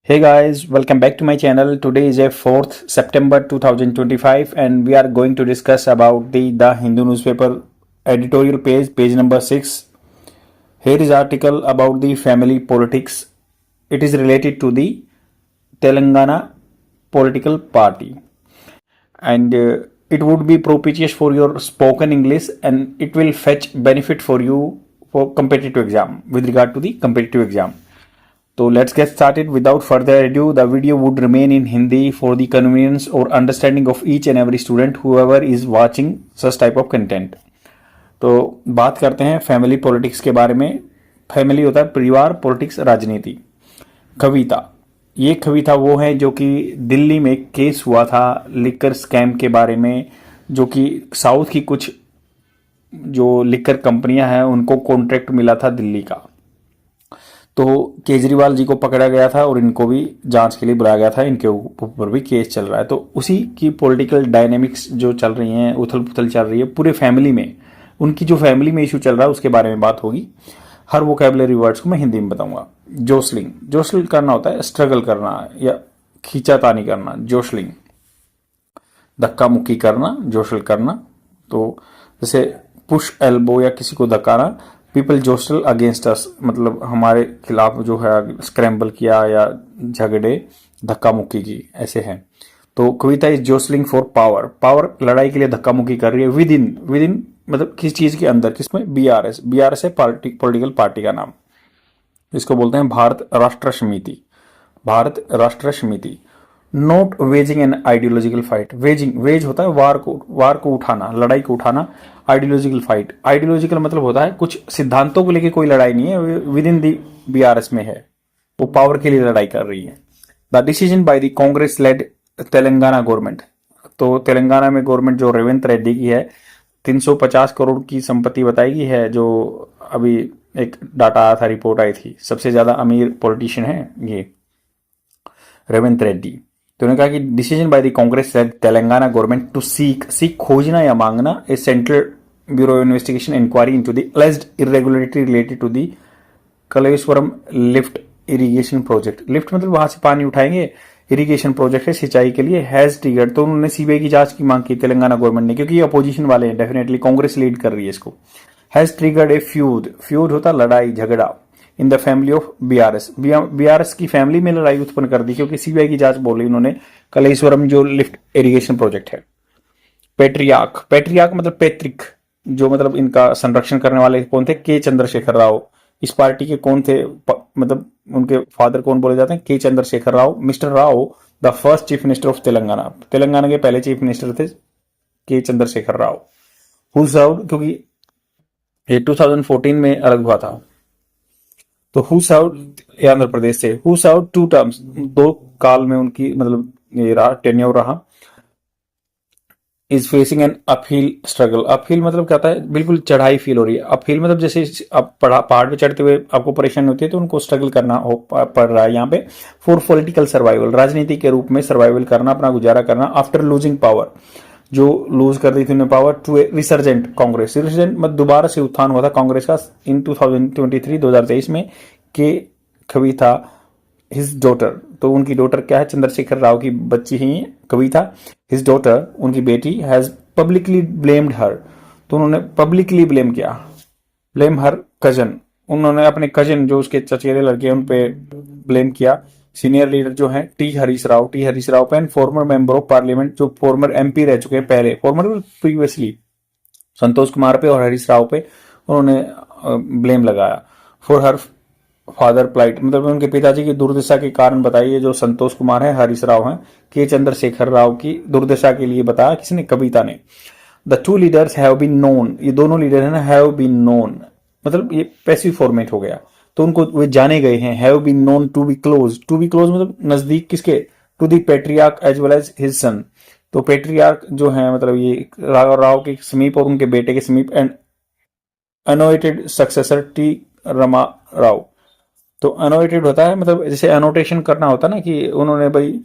Hey guys, welcome back to my channel. Today is a 4th September 2025 and we are going to discuss about the Hindu newspaper editorial page number 6. Here is article about the family politics. It is related to the Telangana political party and it would be propitious for your spoken English and it will fetch benefit for you for competitive exam with regard to the competitive exam. So let's get started. Without further ado, the video would remain in Hindi for the convenience or understanding of each and every student whoever is watching such type of content. तो बात करते हैं family politics के बारे में. Family होता है परिवार, पॉलिटिक्स राजनीति. कविता, ये कविता वो है जो कि दिल्ली में एक केस हुआ था लिकर स्कैम के बारे में, जो कि साउथ की कुछ जो लिकर कंपनियां हैं उनको कॉन्ट्रैक्ट मिला था दिल्ली का. तो केजरीवाल जी को पकड़ा गया था और इनको भी जांच के लिए बुलाया गया था. इनके ऊपर भी केस चल रहा है. तो उसी की पॉलिटिकल डायनेमिक्स जो चल रही हैं, उथल पुथल चल रही है पूरे फैमिली में, उनकी जो फैमिली में इशू चल रहा है उसके बारे में बात होगी. हर वोकैबुलरी वर्ड्स को मैं हिंदी में बताऊंगा. जोसलिंग, जोसल करना होता है स्ट्रगल करना या खींचातानी करना. जोसलिंग, धक्का मुक्की करना, जोसल करना. तो जैसे पुश एल्बो या किसी को धक्काना. पीपल जोस्टल अगेंस्ट अस, मतलब हमारे खिलाफ जो है स्क्रैम्बल किया या झगड़े, धक्का मुक्की की, ऐसे है. तो कविता इज जोसलिंग फॉर पावर. पावर लड़ाई के लिए धक्का मुक्की कर रही है. विद इन मतलब किस चीज के अंदर, किसमें? बीआरएस. बीआरएस है पॉलिटिकल पार्टी का नाम. इसको बोलते हैं भारत राष्ट्र समिति. Bharat Rashtra Samithi. Not waging an ideological fight. Wage होता है वार को उठाना, लड़ाई को उठाना. आइडियोलॉजिकल फाइट, आइडियोलॉजिकल मतलब होता है कुछ सिद्धांतों को लेकर कोई लड़ाई नहीं है, विद इन दी बीआरएस में है, वो पावर के लिए लड़ाई कर रही है. The decision by the Congress led Telangana government. तो तेलंगाना में गवर्नमेंट जो रेवंत रेड्डी की है, 350 करोड़ की संपत्ति बताई गई है. जो अभी एक डाटा आया था, रिपोर्ट आई थी, सबसे ज्यादा अमीर पॉलिटिशियन है ये रेवंत रेड्डी. तो उन्होंने कहा कि decision by the Congress Telangana government to seek खोजना या मांगना a central bureau investigation inquiry into the alleged irregularity related to the Kaleshwaram lift irrigation project. Lift मतलब वहां से पानी उठाएंगे, इरिगेशन प्रोजेक्ट है सिंचाई के लिए. हैज ट्रिगर्ड, तो उन्होंने सीबीआई की जांच की मांग की तेलंगाना गवर्नमेंट ने, क्योंकि ये अपोजिशन वाले हैं, डेफिनेटली कांग्रेस लीड कर रही है इसको. हैज ट्रिगर्ड ए फ्यूड होता लड़ाई झगड़ा in the family of BRS. BRS की फैमिली में लड़ाई उत्पन्न कर दी, क्योंकि सीबीआई की जांच बोल रही उन्होंने कलेश्वरम जो लिफ्ट इरिगेशन प्रोजेक्ट है. पेट्रियार्क, पेट्रियार्क मतलब पैतृक, जो मतलब इनका संरक्षण करने वाले कौन थे? के चंद्रशेखर राव. इस पार्टी के कौन थे? मतलब उनके फादर कौन बोले जाते हैं? के Chandrashekhar Rao. Mister Rao the first chief minister of Telangana. Telangana के पहले चीफ मिनिस्टर थे के चंद्रशेखर राव. हु सर्व्ड, क्योंकि ये 2014 में अलग हुआ था. तो हु सर्व्ड आंध्र प्रदेश से. हु सर्व्ड 2 टर्म्स, 2 काल में उनकी मतलब ये रहा, टेन्योर रहा. Is facing an uphill struggle. Uphill मतलब क्या होता है? बिल्कुल चढ़ाई फील हो रही है. अपहिल मतलब जैसे आप पहाड़ पे चढ़ते हुए आपको परेशानी होती है, तो उनको स्ट्रगल करना पड़ रहा है यहाँ पे. फॉर पॉलिटिकल सर्वाइवल, राजनीति के रूप में सर्वाइवल करना, अपना गुजारा करना. आफ्टर लूजिंग पावर, जो लूज कर दी थी उन्हें power, to a resurgent Congress. Resurgent मतलब दोबारा से उत्थान हुआ था कांग्रेस का इन 2023 में. के कविता हिज डॉटर, तो उनकी डॉटर क्या है? चंद्रशेखर राव की बच्ची ही कविता. हिज डॉटर, उनकी बेटी, हैज पब्लिकली ब्लेम्ड हर. तो उन्होंने पब्लिकली ब्लेम किया, ब्लेम हर कजन. उन्होंने अपने कजन जो उसके चचेरे लड़के उन पे ब्लेम किया. सीनियर लीडर जो है टी हरीश राव पे, and farmer member of parliament, जो फॉर्मर एमपी रह चुके हैं पहले, फॉर्मर प्रीवियसली, संतोष कुमार पे और हरीश राव पे उन्होंने ब्लेम लगाया. फॉर हर फादर प्लाइट, मतलब उनके पिताजी की दुर्दशा के कारण बताइए. जो संतोष कुमार है, हरीश राव हैं, के चंद्रशेखर राव की दुर्दशा के लिए बताया किसने? कविता ने. The 2 leaders have been known, ये दोनों लीडर है ना, हैव बीन नोन मतलब ये पैसिव फॉर्मेट हो गया, तो उनको वे जाने गए हैं. Have been known to be close. To be close मतलब नजदीक किसके? To the patriarch as well as his son. तो पेट्रियार्क जो है मतलब ये राव के समीप और उनके बेटे के समीप. And anointed successor T Rama Rao. तो अनोटेड होता है मतलब जैसे अनोटेशन करना होता है ना, कि उन्होंने भाई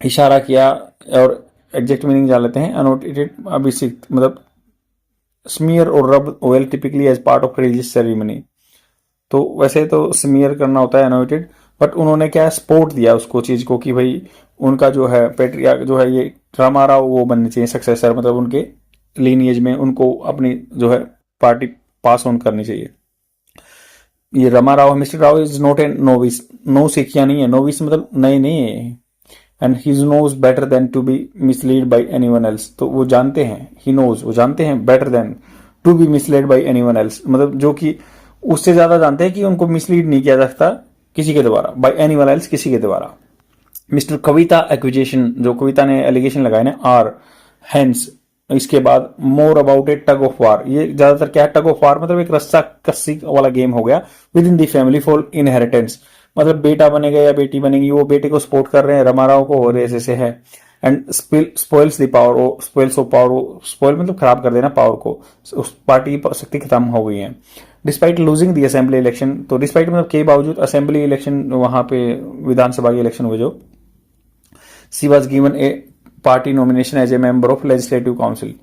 इशारा किया, और एग्जैक्ट मीनिंग जान लेते हैं. अनोटेड अभिषिक्त मतलब स्मीयर और rub oil typically as part of religious ceremony. तो वैसे तो स्मीयर करना होता है अनोटेड. बट उन्होंने क्या सपोर्ट दिया उसको चीज को कि भाई उनका जो है पेट्रियार्क जो है ये रामाराव वो बनने चाहिए सक्सेसर, मतलब उनके लीनिएज में उनको अपनी जो है पार्टी पास ऑन करनी चाहिए। ये Ramarao Mister Rao is not a novice, no सिखिया नहीं है, नोविस मतलब नए नहीं है, and he knows better than to be misled by any one else. तो वो जानते हैं, ही नोज वो जानते हैं better than to be misled by any one else, मतलब जो कि उससे ज्यादा जानते हैं कि उनको मिसलीड नहीं किया जा सकता किसी के द्वारा, बाई एनी वन एल्स किसी के द्वारा। मिस्टर कविता एक्विजेशन, जो कविता ने एलिगेशन लगाए ना आर हेंस, इसके बाद more about A tug of war, ये ज्यादातर क्या है टग ऑफ वार मतलब एक रस्सा कस्सी वाला गेम हो गया with in the family for inheritance, मतलब बेटा बनेगा या बेटी बनेगी, वो बेटे को सपोर्ट कर रहे हैं रमाराव को और ऐसे से है। And spoils the power, spoils of power, spoil मतलब खराब कर देना पावर को, उस पार्टी की शक्ति खत्म हो गई है। डिस्पाइट लूजिंग दी असेंबली इलेक्शन, तो डिस्पाइट मतलब के बावजूद असेंबली इलेक्शन वहां पे विधानसभा के इलेक्शन हुए जो, she was given a party nomination as a member of legislative council,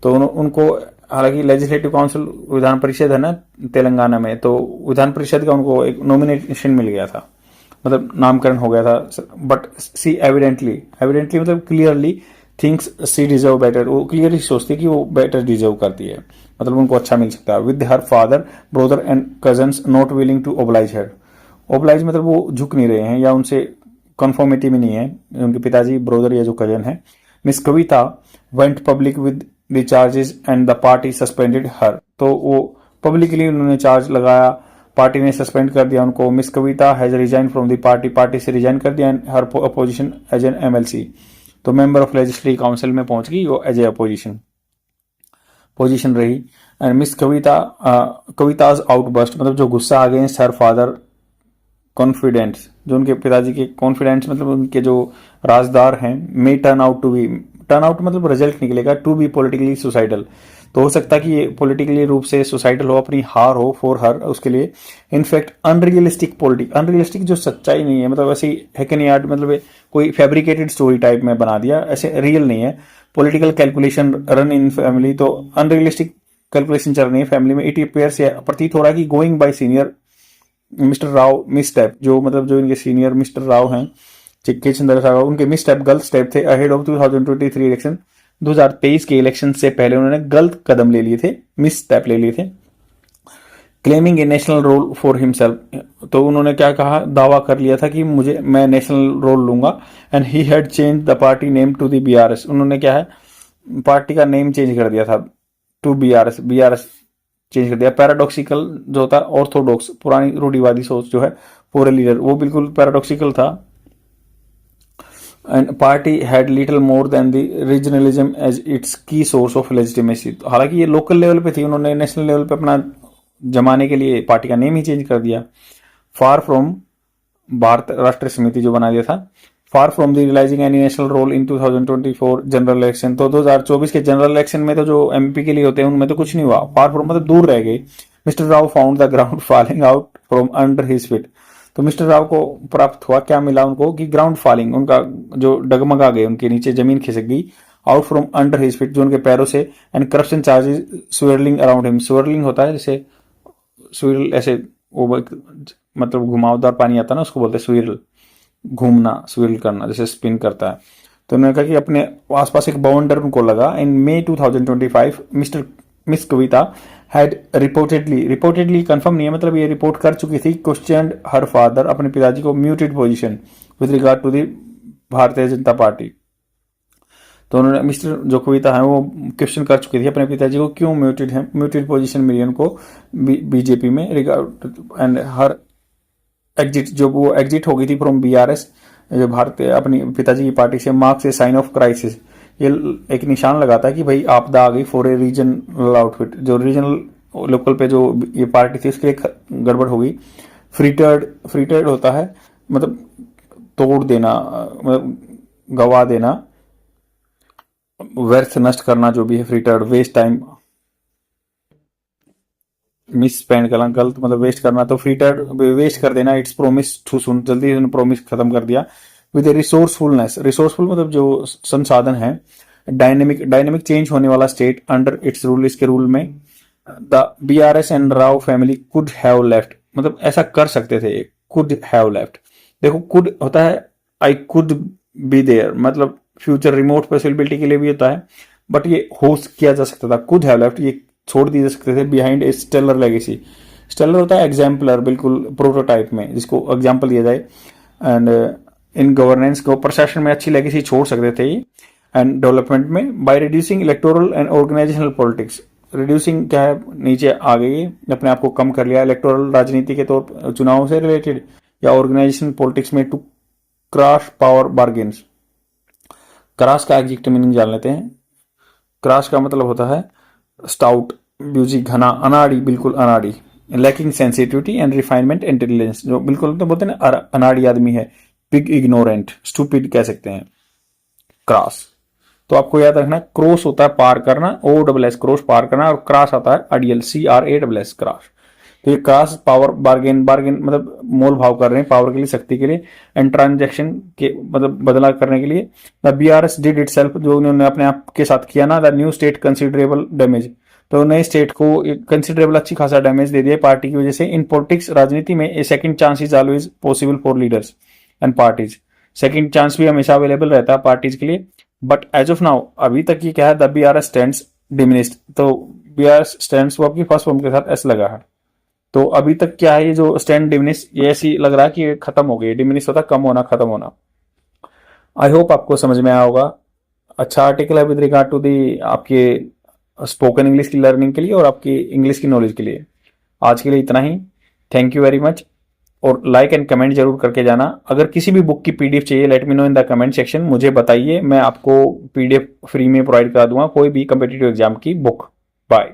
तो उनको हालांकि लेजिस्लेटिव काउंसिल विधान परिषद है ना तेलंगाना में, तो विधान परिषद का उनको एक नॉमिनेशन मिल गया था, मतलब नामकरण हो गया था। बट सी एविडेंटली, एविडेंटली मतलब क्लियरली थिंक्स सी डिजर्व बेटर, वो क्लियरली सोचती है कि वो बेटर डिजर्व करती है, मतलब उनको अच्छा मिल सकता है। With her father brother and cousins not willing to oblige her, oblige मतलब वो झुक नहीं रहे हैं या उनसे कन्फॉर्मिटी में नहीं है, उनके पिताजी ब्रदर या जो कजन है। Miss Kavitha went public with the charges and the party suspended her, तो वो पब्लिकली उन्होंने चार्ज लगाया, पार्टी ने सस्पेंड कर दिया उनको। Miss Kavitha has resign from the party, party से रिजाइन कर दिया, and her opposition as an MLC, तो मेंबर ऑफ लेजिस्लेटिव काउंसिल में पहुंच गई वो एज ए अपोजिशन पोजीशन रही। And Miss Kavitha Kavitha's outburst मतलब जो गुस्सा आ गए हर फादर कॉन्फिडेंस, जो उनके पिताजी के कॉन्फिडेंस मतलब उनके जो राजदार हैं, may turn out to be, turn out मतलब रिजल्ट निकलेगा, टू बी पॉलिटिकली सुसाइडल, तो हो सकता है कि ये पॉलिटिकली रूप से सुसाइडल हो, अपनी हार हो फॉर हर उसके लिए। इनफैक्ट अनरियलिस्टिक पॉलिटिक, अनरियलिस्टिक जो सच्चाई नहीं है, मतलब ऐसी हैकन यार्ड मतलब कोई फैब्रिकेटेड स्टोरी टाइप में बना दिया, ऐसे रियल नहीं है। Political calculation run in family, तो अनरियलिस्टिक कैलकुलेशन चल रही है फैमिली में। इट अपेयर्स प्रतीत हो रहा है कि going by senior mister Rao miss step, जो मतलब जो इनके सीनियर मिस्टर राव हैं चिक्के चंद्र राव, उनके मिस स्टेप गलत स्टेप थे अहेड ऑफ 2023 इलेक्शन, 2023 के इलेक्शन से पहले उन्होंने गलत कदम ले लिए थे, मिस स्टेप ले लिए थे। Claiming a national role for himself, तो उन्होंने क्या कहा, दावा कर लिया था कि मैं नेशनल रोल लूंगा। And he had change the party name to the BRS, उन्होंने क्या है पार्टी का नेम चेंज कर दिया था टू बीआरएस, बीआरएस चेंज कर दिया। पैराडॉक्सिकल जो होता है ऑर्थोडॉक्स, पुरानी रूढ़िवादी सोच जो है फॉर ए लीडर, वो बिल्कुल पैराडॉक्सिकल था। And party had little more than the regionalism as its key source of legitimacy, हालांकि ये लोकल लेवल पे थी, उन्होंने नेशनल लेवल पे अपना जमाने के लिए पार्टी का नेम ही चेंज कर दिया। फार फ्रॉम भारत राष्ट्रीय समिति जो बना दिया था, far from the realizing any national role in 2024 general election, तो 2024 के जनरल इलेक्शन में तो जो एमपी के लिए होते हैं उनमें तो कुछ नहीं हुआ, फार फ्रॉम मतलब दूर रह गए। Mister Rao found the ground falling out from under his feet, तो मिस्टर राव को प्राप्त हुआ, क्या मिला उनको कि ग्राउंड फॉलिंग, उनका जो डगमगा गए, उनके नीचे जमीन खिसक गई, out from under his feet जो उनके पैरों से। And corruption charges swirling around him, swirling होता है जैसे स्विरल ऐसे वो मतलब घुमावदार पानी आता है ना, उसको बोलते हैं स्विरल, घूमना स्विरल करना जैसे स्पिन करता है। तो उन्होंने कहा कि अपने आसपास एक बाउंडर उनको लगा। इन मई 2025 miss Kavita had reportedly confirm नहीं है, मतलब ये रिपोर्ट कर चुकी थी, क्वेश्चनड हर फादर, अपने पिताजी को muted position with regard to the Bharatiya Janata party, तो उन्होंने मिस्टर जो कविता है वो क्वेश्चन कर चुकी थी अपने पिताजी को, क्यों म्यूटेड है, म्यूटेड पोजीशन मिली उनको बीजेपी में रिगार्ड। एंड हर एग्जिट, जो वो एग्जिट हो गई थी फ्रॉम बीआरएस, जो भारतीय अपनी पिताजी की पार्टी से, marks a sign of crisis, ये एक निशान लगाता है कि भाई आपदा आ गई फॉर ए रीजनल आउटफिट, जो रीजनल लोकल पे जो ये पार्टी थी उसके लिए गड़बड़ हो गई। फ्रीटर्ड होता है मतलब तोड़ देना, मतलब गवा देना, व्यर्थ नष्ट करना जो भी है, फ्रीटर्ड वेस्ट टाइम, मिस स्पेंड करना गलत मतलब वेस्ट करना, तो फ्रीटर्ड वेस्ट कर देना, इट्स प्रोमिस टू सुन, जल्दी उन्होंने प्रोमिस खत्म कर दिया। विद रिसोर्सफुलनेस, रिसोर्सफुल मतलब जो संसाधन है, डायनेमिक चेंज होने वाला स्टेट अंडर इट्स रूल, इसके रूल में। The BRS and Rao family could have left, मतलब ऐसा कर सकते थे, कुड हैव लेफ्ट, देखो कुड होता है आई कुड बी देयर, मतलब फ्यूचर रिमोट पॉसिबिलिटी के लिए भी होता है, बट ये होस्ट किया जा सकता था, कुड हैव लेफ्ट ये छोड़ दिए जा सकते थे behind a stellar legacy. Stellar होता है एग्जाम्पलर, बिल्कुल प्रोटोटाइप में जिसको एग्जाम्पल दिया जाए। एंड इन गवर्नेंस को प्रशासन में अच्छी लेगेसी छोड़ सकते थे ये। एंड डेवलपमेंट में by reducing electoral and organizational politics, reducing क्या है, नीचे आ गई, अपने आप को कम कर लिया इलेक्टोरल राजनीति के तौर चुनाव से रिलेटेड या ऑर्गेनाइजेशन पॉलिटिक्स में, to cross power bargains. Cross का एग्जैक्ट मीनिंग जान लेते हैं। क्रॉस का मतलब होता है स्टाउट, ब्यूजी, घना, अनाड़ी, बिल्कुल अनाड़ी, lacking sensitivity and refinement intelligence, जो बिल्कुल तो बोलते हैं ना अनाड़ी आदमी है, बिग इग्नोरेंट, स्टूपिड कह सकते हैं क्रॉस। तो आपको याद रखना क्रॉस होता है पार करना, ओ डबल एस क्रॉस पार करना, और क्रॉस आता है अडियल, CRASS क्रॉस। तो ये क्रॉस पावर बार्गेन, बार्गेन मतलब मोल भाव कर रहे हैं पावर के लिए, शक्ति के लिए, एंड ट्रांजेक्शन के मतलब बदला करने के लिए। The BRS did it self, जो उन्होंने अपने आप के साथ किया ना, the new state considerable damage, तो नए स्टेट को कंसिडरेबल अच्छी खासा डैमेज दे दिया पार्टी की वजह से। इन पॉलिटिक्स, राजनीति में a second chance is always possible for leaders and parties, second chance भी हमेशा अवेलेबल रहता है पार्टीज के लिए। बट एज ऑफ नाउ अभी तक ये क्या है, द BRS स्टैंड्स डिमिनिस्ड, तो BRS स्टैंड्स वो आपकी फर्स्ट फॉर्म के साथ एस लगा है। तो अभी तक क्या है, ये जो स्टैंड डिमिनिश, ये ऐसी लग रहा है कि ये खत्म हो गई। डिमिनिश होता कम होना, खत्म होना। आई होप आपको समझ में आया होगा। अच्छा आर्टिकल है विद रिगार्ड टू दी आपके स्पोकन इंग्लिश की लर्निंग के लिए और आपकी इंग्लिश की नॉलेज के लिए। आज के लिए इतना ही, थैंक यू वेरी मच। और लाइक एंड कमेंट जरूर करके जाना। अगर किसी भी बुक की PDF चाहिए, let me know in the comment section, मुझे बताइए, मैं आपको PDF फ्री में प्रोवाइड करा दूंगा, कोई भी कम्पिटिटिव एग्जाम की बुक। बाय।